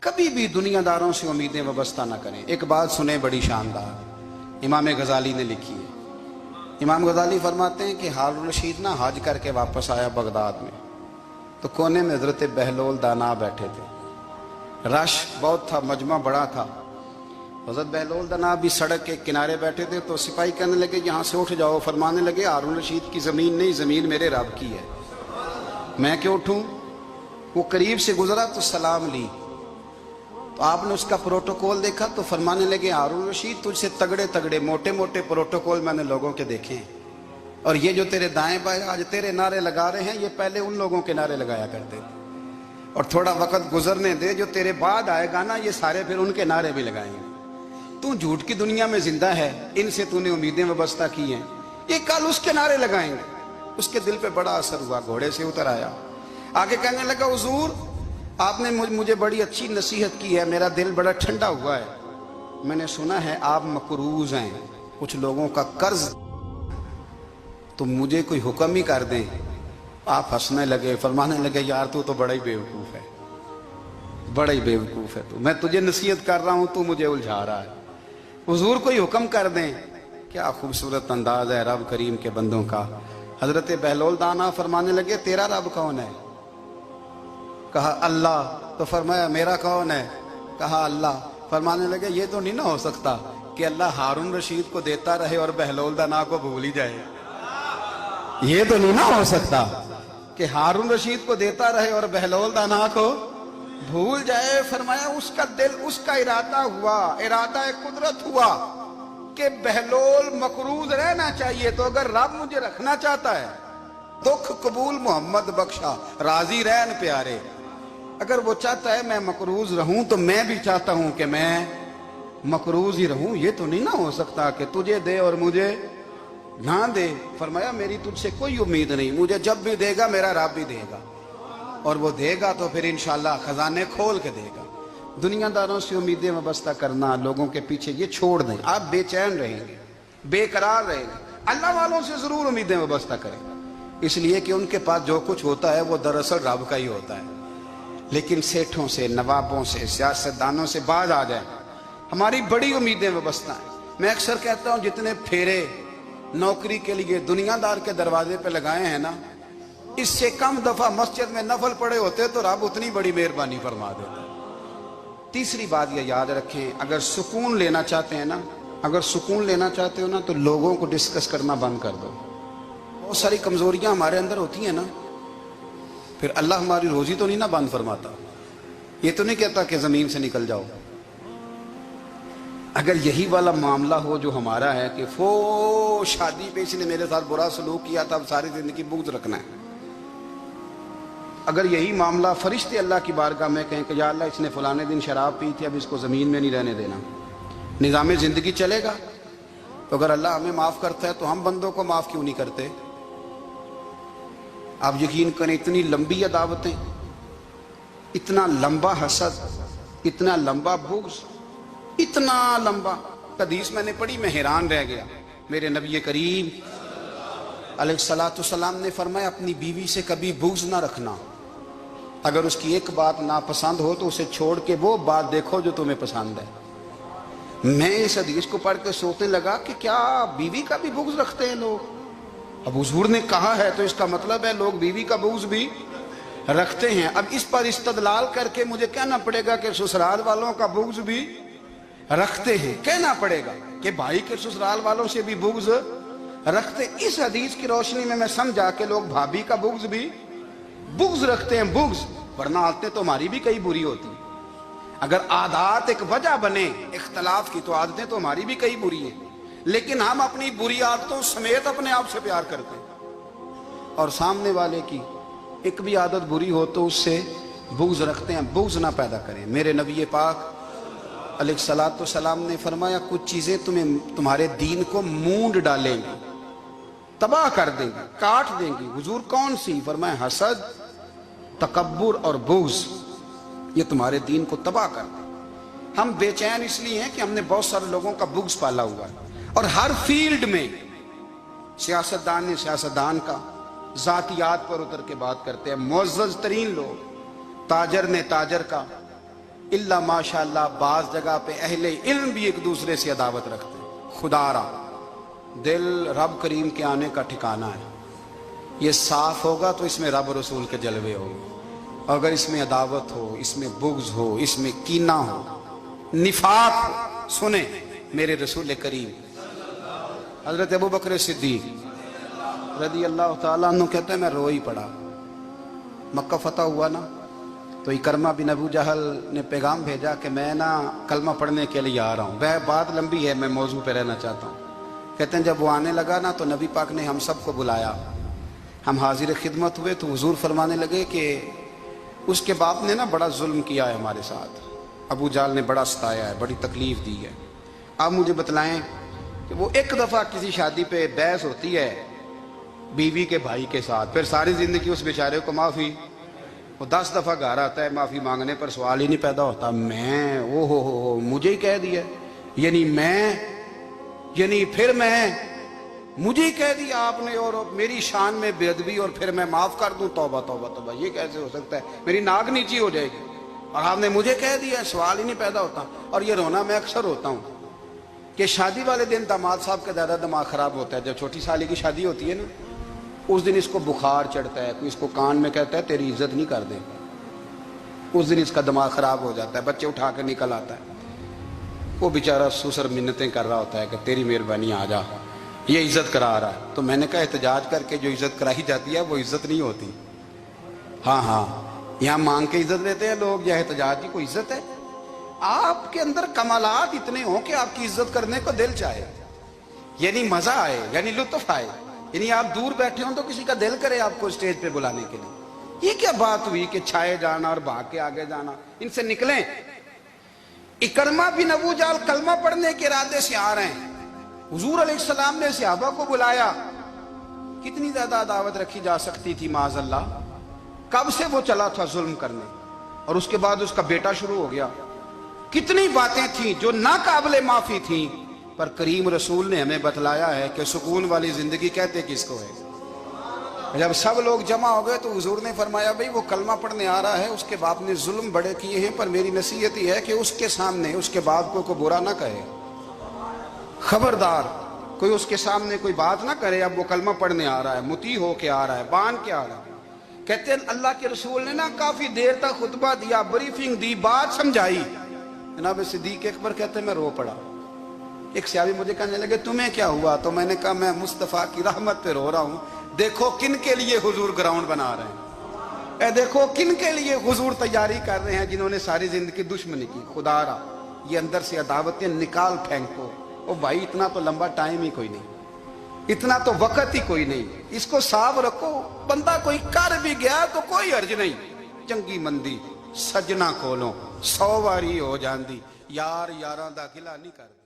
कभी भी दुनियादारों से उम्मीदें वाबस्ता ना करें। एक बात सुने बड़ी शानदार, इमाम गजाली ने लिखी है। इमाम गजाली फरमाते हैं कि हारून रशीद ना हज करके वापस आया बगदाद में, तो कोने में हजरत बहलोल दाना बैठे थे। रश बहुत था, मजमा बड़ा था। हजरत बहलोल दाना भी सड़क के किनारे बैठे थे, तो सिपाही कहने लगे यहाँ से उठ जाओ। फरमाने लगे हारून रशीद की ज़मीन नहीं, ज़मीन मेरे रब की है, मैं क्यों उठूँ। वो करीब से गुजरा तो सलाम ली, तो आपने उसका प्रोटोकॉल देखा तो फरमाने लगे हारून रशीद तुझसे तगड़े तगड़े मोटे मोटे प्रोटोकॉल मैंने लोगों के देखे हैं, और ये जो तेरे दाएं बाएं आज तेरे नारे लगा रहे हैं, ये पहले उन लोगों के नारे लगाया करते थे। और थोड़ा वक्त गुजरने दे, जो तेरे बाद आएगा ना, ये सारे फिर उनके नारे भी लगाएंगे। तू झूठ की दुनिया में जिंदा है, इनसे तूने उम्मीदें वाबस्ता की हैं, ये कल उसके नारे लगाएंगे। उसके दिल पे बड़ा असर हुआ, घोड़े से उतर आया, आगे कहने लगा हुजूर आपने मुझे बड़ी अच्छी नसीहत की है, मेरा दिल बड़ा ठंडा हुआ है। मैंने सुना है आप मकरूज हैं, कुछ लोगों का कर्ज, तो मुझे कोई हुक्म ही कर दें। आप हंसने लगे, फरमाने लगे यार तू तो बड़ा ही बेवकूफ़ है, बड़ा ही बेवकूफ़ है तू, मैं तुझे नसीहत कर रहा हूँ, तू मुझे उलझा रहा है। हुजूर कोई हुक्म कर दें। क्या खूबसूरत अंदाज है रब करीम के बंदों का। हजरत बहलोल दाना फरमाने लगे तेरा रब कौन है। कहा अल्लाह। तो फरमाया मेरा कौन है। कहा अल्लाह। फरमाने लगे ये तो नहीं ना हो सकता कि अल्लाह हारून रशीद को देता रहे और बहलोल दाना को भूल ही जाए। ये तो नहीं ना हो सकता कि हारून रशीद को देता रहे और बहलोल दाना को भूल जाए। फरमाया उसका दिल, उसका इरादा हुआ, इरादा कुदरत हुआ कि बहलोल मकरूज रहना चाहिए, तो अगर रब मुझे रखना चाहता है, दुख कबूल मोहम्मद बख्शा राजी रहन प्यारे, अगर वो चाहता है मैं मकरूज रहूं तो मैं भी चाहता हूं कि मैं मकरूज ही रहूं। ये तो नहीं ना हो सकता कि तुझे दे और मुझे ना दे। फरमाया मेरी तुझसे कोई उम्मीद नहीं, मुझे जब भी देगा मेरा रब भी देगा, और वो देगा तो फिर इंशाल्लाह खजाने खोल के देगा। दुनियादारों से उम्मीदें वाबस्ता करना, लोगों के पीछे, ये छोड़ दें। आप बेचैन रहेंगे, बेकरार रहेंगे। अल्लाह वालों से जरूर उम्मीदें वाबस्ता करें, इसलिए कि उनके पास जो कुछ होता है वो दरअसल रब का ही होता है। लेकिन सेठों से, नवाबों से, सियासतदानों से बाज आ जाए, हमारी बड़ी उम्मीदें वाबस्ता हैं। मैं अक्सर कहता हूँ जितने फेरे नौकरी के लिए दुनियादार के दरवाजे पे लगाए हैं ना, इससे कम दफा मस्जिद में नफल पड़े होते तो रब उतनी बड़ी मेहरबानी फरमा देता। तीसरी बात ये याद रखें, अगर सुकून लेना चाहते हैं ना, अगर सुकून लेना चाहते हो ना, तो लोगों को डिस्कस करना बंद कर दो। बहुत सारी कमजोरियां हमारे अंदर होती हैं ना, फिर अल्लाह हमारी रोजी तो नहीं ना बंद फरमाता। ये तो नहीं कहता कि जमीन से निकल जाओ। अगर यही वाला मामला हो जो हमारा है कि फो शादी पे इसने मेरे साथ बुरा सलूक किया था, अब सारी जिंदगी बुग़्ज़ रखना है। अगर यही मामला फरिश्ते अल्लाह की बारगाह में कहें कि या अल्लाह इसने फलाने दिन शराब पी थी, अब इसको ज़मीन में नहीं रहने देना, निज़ाम ज़िंदगी चलेगा। तो अगर अल्लाह हमें माफ़ करता है तो हम बंदों को माफ़ क्यों नहीं करते। आप यकीन करें, इतनी लंबी अदावतें, इतना लंबा हसद, इतना लंबा बुग़्ज़, इतना लंबा। हदीस मैंने पढ़ी, मैं हैरान रह गया। मेरे नबी करीम अलैहिस्सलाम ने फरमाया अपनी बीवी से कभी बुग़्ज़ ना रखना। अगर उसकी एक बात नापसंद हो तो उसे छोड़ के वो बात देखो जो तुम्हें पसंद है। मैं इस हदीस को पढ़ के सोचने लगा कि क्या बीवी का भी बुग़्ज़ रखते हैं लोग। अब हुजूर ने कहा है तो इसका मतलब है लोग बीवी का बुग़्ज़ भी रखते हैं। अब इस पर इस्तदलाल करके मुझे कहना पड़ेगा कि ससुराल वालों का बुग़्ज़ भी रखते हैं। कहना पड़ेगा कि भाई के ससुराल वालों से भी बुग़्ज़ रखते। इस हदीस की रोशनी में मैं समझा कि लोग भाभी का बुग़्ज़ भी बुग़्ज़ रखते हैं, बुग़्ज़, वरना आदतें तो हमारी भी कई बुरी होती हैं। अगर आदत एक वजह बने इख्तलाफ की तो आदतें तो हमारी भी कई बुरी हैं, लेकिन हम अपनी बुरी आदतों समेत अपने आप से प्यार करते हैं, और सामने वाले की एक भी आदत बुरी हो तो उससे बुग़्ज़ रखते हैं। बुग़्ज़ ना पैदा करें। मेरे नबी पाक अलैहिस्सलाम ने फरमाया कुछ चीज़ें तुम्हारे दीन को मूंड डालेंगी, तबाह कर देंगी, काट देंगी। हुजूर कौन सी। फरमाया हसद, तकब्बुर और बुग़्ज़, ये तुम्हारे दीन को तबाह कर दें। हम बेचैन इसलिए हैं कि हमने बहुत सारे लोगों का बुग़्ज़ पाला हुआ है, और हर फील्ड में सियासतदान ने सियासतदान का, ज़ातियात पर उतर के बात करते हैं, मुअज़्ज़ज़ तरीन लोग, ताजर ने ताजर का, इल्ला माशाअल्लाह बाज जगह पे अहले इल्म भी एक दूसरे से अदावत रखते हैं। खुदारा दिल रब करीम के आने का ठिकाना है, ये साफ होगा तो इसमें रब रसूल के जलवे होंगे। अगर इसमें अदावत हो, इसमें बुग़्ज़ हो, इसमें कीना हो, निफाक हो, सुने मेरे रसूल करीम हजरत अबू बकर सिद्दीक रज़ी अल्लाह ताला अन्हु कहते हैं मैं रो ही पड़ा। मक्का फतह हुआ ना, तो इकरमा बिन अबू जहल ने पैगाम भेजा कि मैं ना कलमा पढ़ने के लिए आ रहा हूँ। वह बात लंबी है, मैं मौजू पे रहना चाहता हूँ। कहते हैं जब वो आने लगा ना तो नबी पाक ने हम सबको बुलाया, हम हाजिर खिदमत हुए तो हुजूर फरमाने लगे कि उसके बाप ने ना बड़ा जुल्म किया है हमारे साथ, अबू जहल ने बड़ा सताया है, बड़ी तकलीफ दी है। आप मुझे बतलाएं कि वो एक दफ़ा किसी शादी पे बहस होती है बीवी के भाई के साथ, फिर सारी ज़िंदगी उस बेचारे को माफ़ी, वो 10 दफ़ा घर आता है माफ़ी मांगने पर सवाल ही नहीं पैदा होता। मैं ओ हो मुझे ही कह दिया, यानी फिर मैं मुझे ही कह दिया आपने और मेरी शान में बेअदबी और फिर मैं माफ़ कर दूं। तौबा तौबा तौबा, ये कैसे हो सकता है? मेरी नाक नीची हो जाएगी और आपने मुझे कह दिया, सवाल ही नहीं पैदा होता। और ये रोना मैं अक्सर होता हूँ कि शादी वाले दिन दामाद साहब का ज़्यादा दिमाग ख़राब होता है। जब छोटी साली की शादी होती है ना, उस दिन इसको बुखार चढ़ता है, कोई इसको कान में कहता है तेरी इज्जत नहीं कर दे, उस दिन इसका दिमाग ख़राब हो जाता है, बच्चे उठा कर निकल आता है। वो बेचारा सुसर मिन्नतें कर रहा होता है कि तेरी मेहरबानी आ जा, ये इज्जत करा रहा है। तो मैंने कहा एहतजाज करके जो इज्जत कराई जाती है वो इज्जत नहीं होती। हाँ, यहाँ मांग के इज्जत देते हैं लोग, यह एहतजाज की कोई इज्जत है? आपके अंदर कमालात इतने हों कि आपकी इज्जत करने को दिल चाहे, यानी मजा आए, यानी लुत्फ आए, यानी आप दूर बैठे हो तो किसी का दिल करे आपको स्टेज पे बुलाने के लिए। ये क्या बात हुई कि छाए जाना और भाग के आगे जाना? इनसे निकलें। इकरमा बिन अबू जहल कलमा पढ़ने के इरादे से आ रहे हैं, हुजूर अलैहिस्सलाम ने सहाबा को बुलाया। कितनी ज्यादा दावत रखी जा सकती थी माज़अल्लाह। कब से वो चला था जुल्म करने, और उसके बाद उसका बेटा शुरू हो गया। कितनी बातें थी जो ना काबिले माफी थी, पर करीम रसूल ने हमें बतलाया है कि सुकून वाली जिंदगी कहते किसको है। जब सब लोग जमा हो गए तो हुजूर ने फरमाया भाई वो कलमा पढ़ने आ रहा है, उसके बाप ने जुल्म बड़े किए हैं, पर मेरी नसीहत ही है कि उसके सामने उसके बाप को बुरा ना कहे, खबरदार कोई उसके सामने कोई बात ना करे। अब वो कलमा पढ़ने आ रहा है, मुती हो के आ रहा है, बांध के आ रहा है। कहते हैं अल्लाह के रसूल ने ना काफी देर तक खुतबा दिया, ब्रीफिंग दी, बात समझाई। जनाब सिद्दीक अकबर कहते हैं मैं रो पड़ा। एक सहाबी मुझे कहने लगे तुम्हें क्या हुआ? तो मैंने कहा मैं मुस्तफ़ा की रहमत पे रो रहा हूँ। देखो किन के लिए हुजूर ग्राउंड बना रहे हैं, देखो किन के लिए हुजूर तैयारी कर रहे हैं, जिन्होंने सारी जिंदगी दुश्मनी की। खुदारा ये अंदर से अदावतें निकाल फेंको। ओ भाई इतना तो लंबा टाइम ही कोई नहीं, इतना तो वक्त ही कोई नहीं, इसको साफ रखो। बंदा कोई कर भी गया तो कोई अर्ज नहीं। चंगी मंदी सजना कोलों 100 वारी हो जाती, यार यारां दा गिला नहीं करदा।